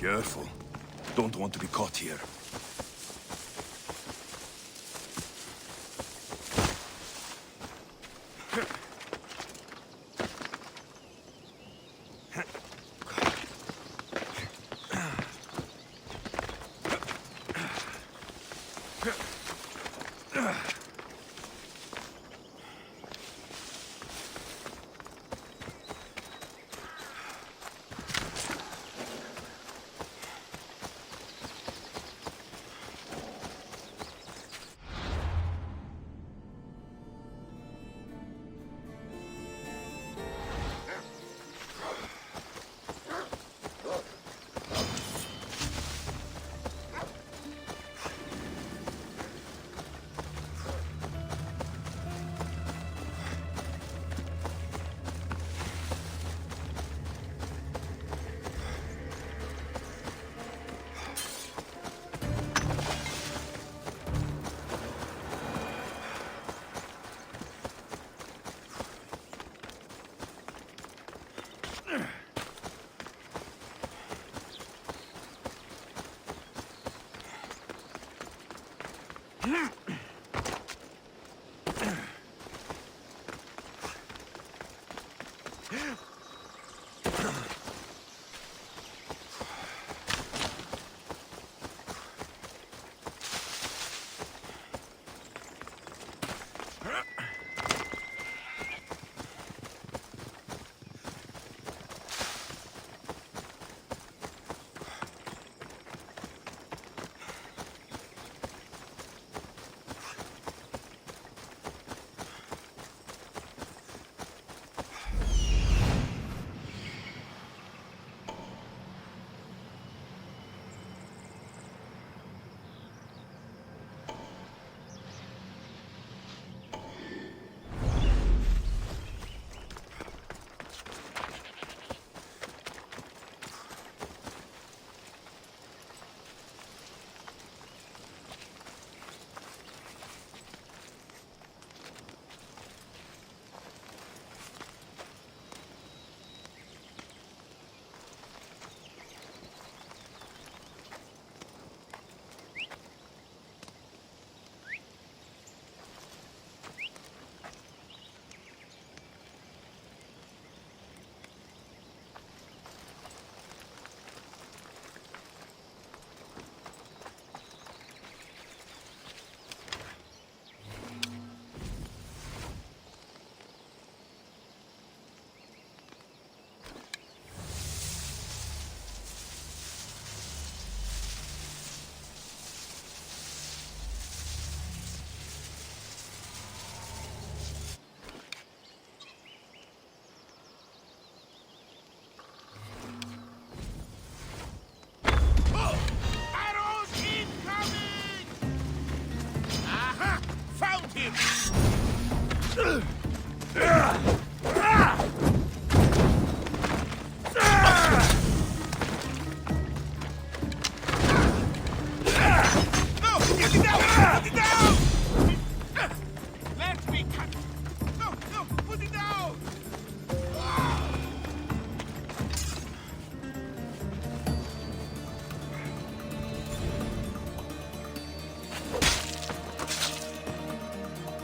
Careful. Don't want to be caught here.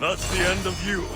That's the end of you.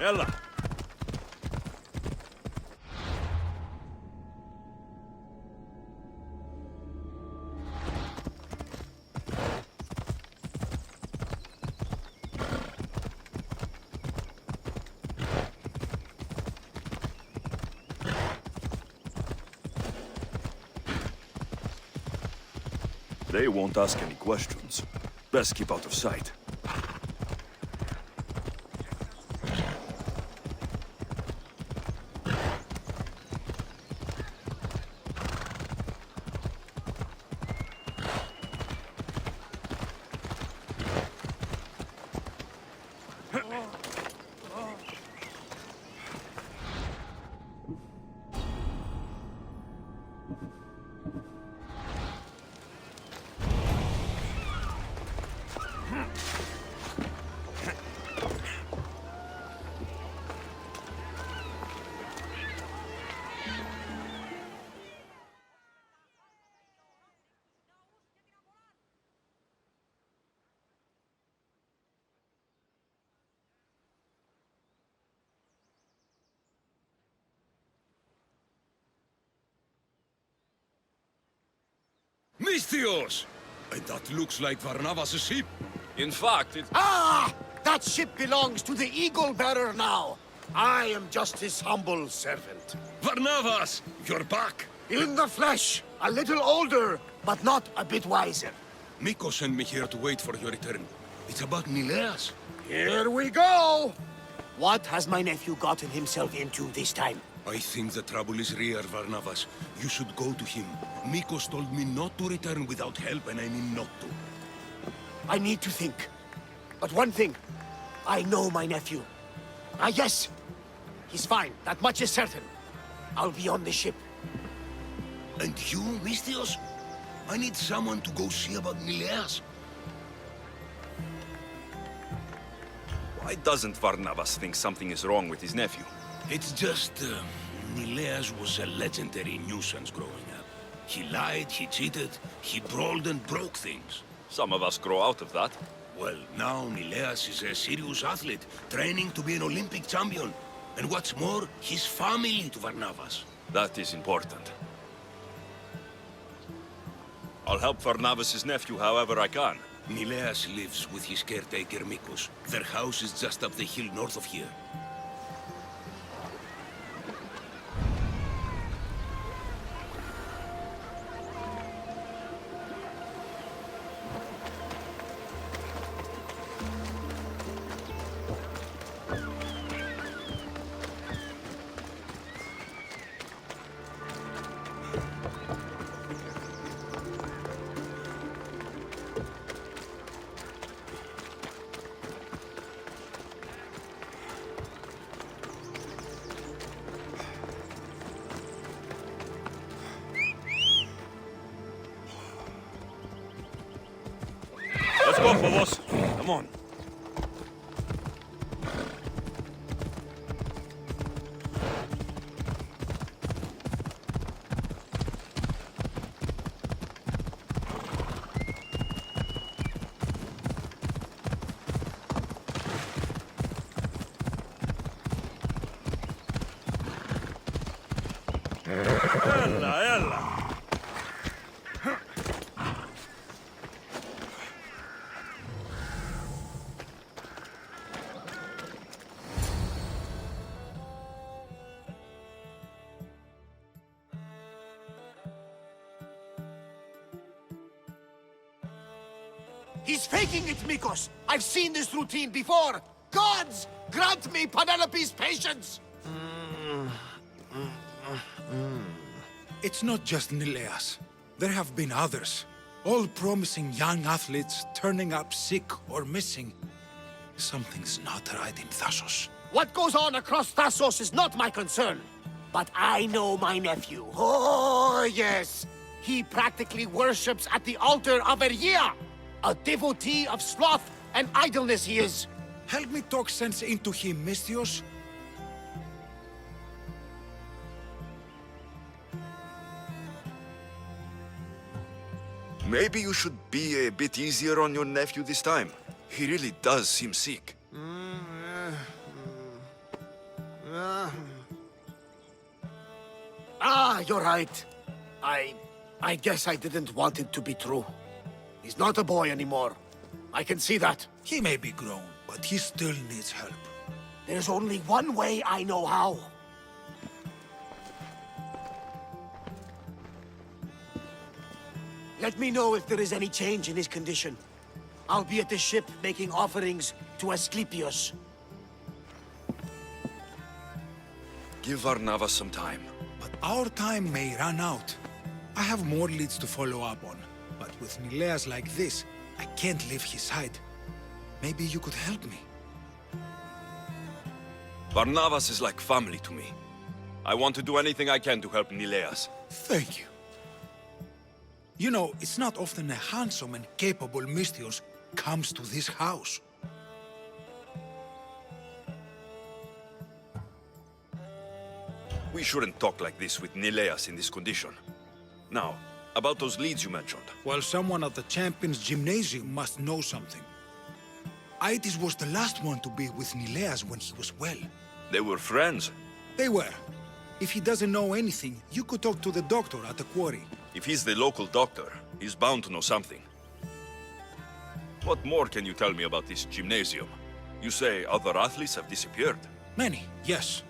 يلا. They won't ask any questions. Best keep out of sight. Misthios! And that looks like Varnavas' ship. In fact, it... Ah! That ship belongs to the Eagle Bearer now. I am just his humble servant. Varnavas! You're back! In the flesh, a little older, but not a bit wiser. Miko sent me here to wait for your return. It's about Nileas. Here we go! What has my nephew gotten himself into this time? I think the trouble is real, Varnavas. You should go to him. Mikos told me not to return without help, and I mean not to. I need to think. But one thing, I know my nephew. Ah, yes. He's fine, that much is certain. I'll be on the ship. And you, Misthios? I need someone to go see about Nileas. Why doesn't Varnavas think something is wrong with his nephew? It's just, Nileas was a legendary nuisance growing up. He lied, he cheated, he brawled and broke things. Some of us grow out of that. Well, now Nileas is a serious athlete, training to be an Olympic champion. And what's more, he's family to Varnavas. That is important. I'll help Varnavas' nephew however I can. Nileas lives with his caretaker Mikos. Their house is just up the hill north of here. Let's go, Phobos. Come on. Yalla, yalla. He's faking it, Mikos! I've seen this routine before! Gods! Grant me Penelope's patience! It's not just Nileas. There have been others. All promising young athletes turning up sick or missing. Something's not right in Thassos. What goes on across Thassos is not my concern. But I know my nephew. Oh, yes! He practically worships at the altar of Ergia! A devotee of sloth and idleness he is. Help me talk sense into him, Misthios. Maybe you should be a bit easier on your nephew this time. He really does seem sick. You're right. I guess I didn't want it to be true. He's not a boy anymore. I can see that. He may be grown, but he still needs help. There's only one way I know how. Let me know if there is any change in his condition. I'll be at the ship making offerings to Asclepius. Give Varnava some time. But our time may run out. I have more leads to follow up on. But with Nileas like this, I can't leave his side. Maybe you could help me. Varnavas is like family to me. I want to do anything I can to help Nileas. Thank you. You know, it's not often a handsome and capable Misthios comes to this house. We shouldn't talk like this with Nileas in this condition. Now, about those leads you mentioned. Well, someone at the Champions Gymnasium must know something. Aitis was the last one to be with Nileas when he was well. They were friends. They were. If he doesn't know anything, you could talk to the doctor at the quarry. If he's the local doctor, he's bound to know something. What more can you tell me about this gymnasium? You say other athletes have disappeared? Many, yes.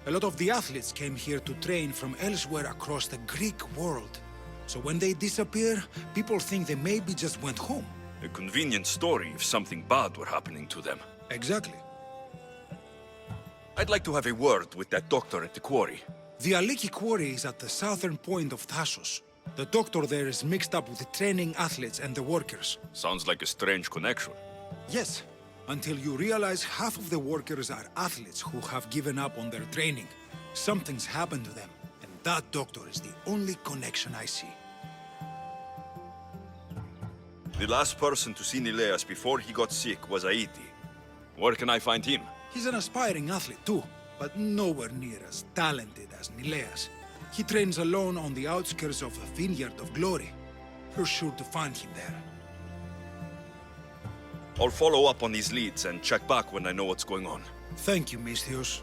A lot of the athletes came here to train from elsewhere across the Greek world. So when they disappear, people think they maybe just went home. A convenient story if something bad were happening to them. Exactly. I'd like to have a word with that doctor at the quarry. The Aliki quarry is at the southern point of Thassos. The doctor there is mixed up with the training athletes and the workers. Sounds like a strange connection. Yes, until you realize half of the workers are athletes who have given up on their training. Something's happened to them, and that doctor is the only connection I see. The last person to see Nileas before he got sick was Aiti. Where can I find him? He's an aspiring athlete too, but nowhere near as talented as Nileas. He trains alone on the outskirts of a vineyard of glory. You're sure to find him there. I'll follow up on these leads and check back when I know what's going on. Thank you, Misthios.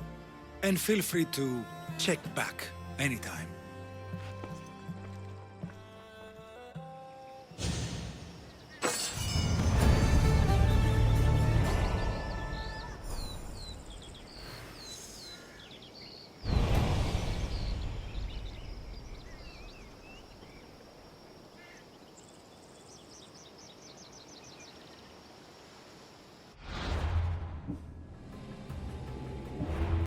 And feel free to check back anytime.